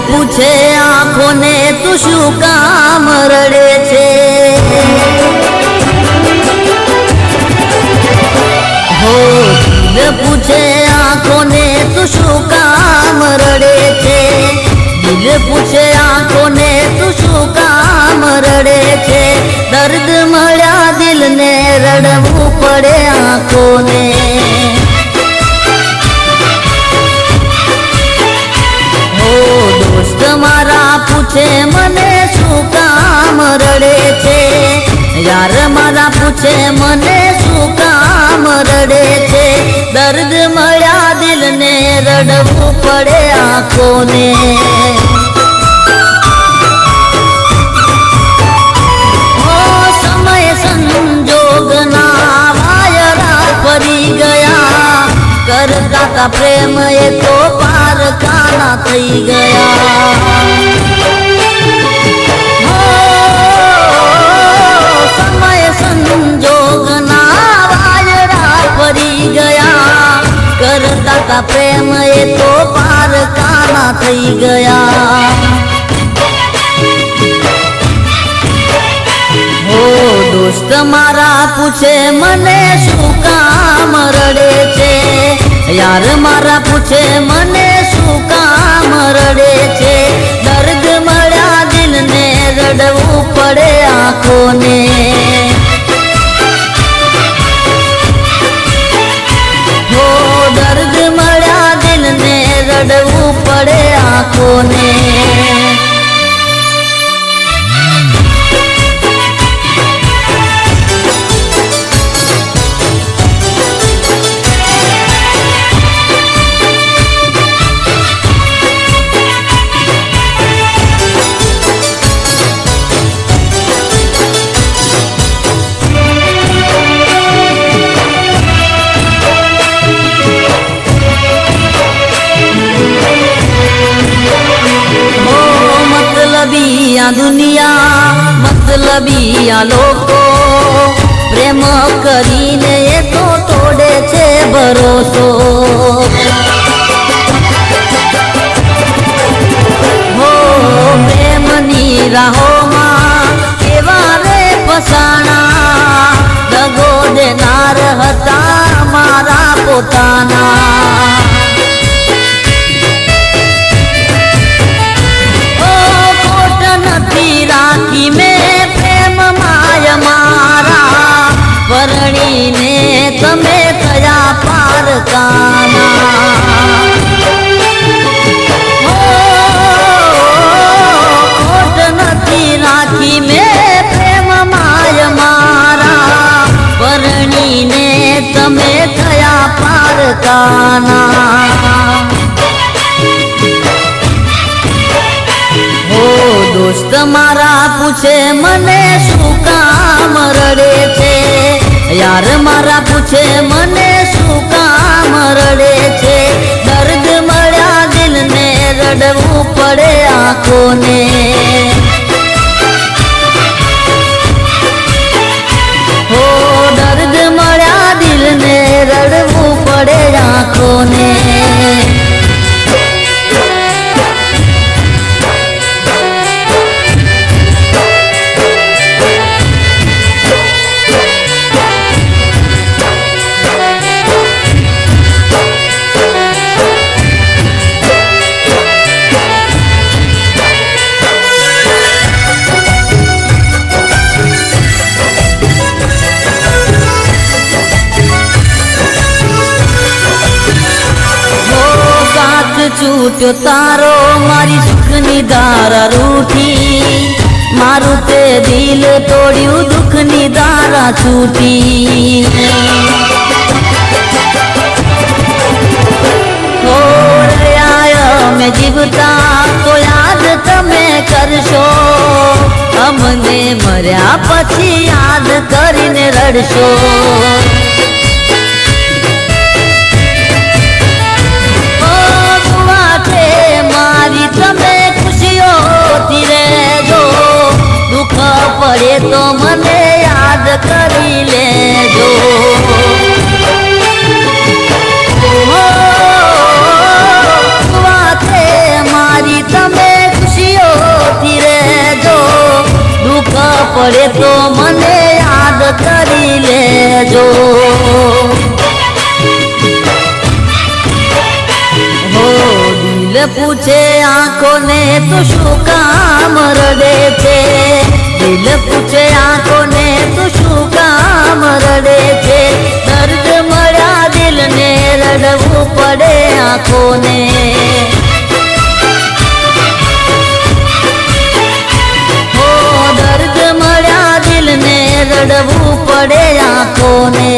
પૂછે આંખોને તું શું કામ રડે છે? હો દિલ પૂછે આંખોને તું શું કામ રડે છે? દિલ પૂછે આંખોને તું શું કામ રડે છે? દર્દ મળ્યા દિલને રડવું પડે આંખોને. દોસ્ત મારા પૂછે મને શું કામ રડે છે? યાર મારા પૂછે મને શું કામ રડે છે? દર્દ મળ્યા દિલને રડવું પડે આંખોને. સમય સંજોગના વાયરા ફરી ગયા, કરતા તા પ્રેમ એ તો પાર કાના થઈ ગયા. સમય સંજોગના વાયરા ફરી ગયા, કરતા તા પ્રેમ એ તો પાર કાના થઈ ગયા. દોસ્ત મારા પૂછે મને શું કામ રડે છે? યાર મારા પૂછે મને શું કામ રડે છે? દર્દ મળ્યા દિલને રડવું પડે આંખોને. હો દર્દ મળ્યા દિલને રડવું પડે આંખોને. દુનિયા મતલબી આ લોકો પ્રેમ કરીને એ તો તોડે છે ભરોસો. હો પ્રેમની રાહોમાં કેવા રે ફસાણા, દગો દેનાર હતા મારા પોતાના. રાખી મેં પ્રેમ માય મારા, પરણીને તમે થયા પાર કાના. ખોટ નથી રાખી મેં પ્રેમ માય મારા, પરણીને તમે થયા પાર કાના. દોસ્ત મારા પૂછે મને શું કામ રડે છે? યાર મારા પૂછે મને શું કામ રડે છે? દર્દ મળ્યા દિલને રડવું પડે આંખોને. હો દર્દ મળ્યા દિલને રડવું પડે આંખોને. છૂટ્યો તારો મારી સુખની ધારા રૂઠી, મારું તે દિલ તોડ્યું દુઃખની ધારા છૂટી. અમે જીવતા તો યાદ તમે કરશો, અમને મર્યા પછી યાદ કરીને રડશો. મારી તમે ખુશીઓથી રહેજો, દુઃખ પડે તો મને યાદ કરી લેજો. મારી તમે પડે તો મને યાદ કરી લેજો. હો દિલ પૂછે આંખોને તો શું કામ રડે છે, દિલ પૂછે આંખોને તો શું કામ રડે છે. દર્દ મળ્યા દિલને રડવું પડે આંખોને. હો દર્દ મળ્યા દિલને રડવું પડે આંખોને.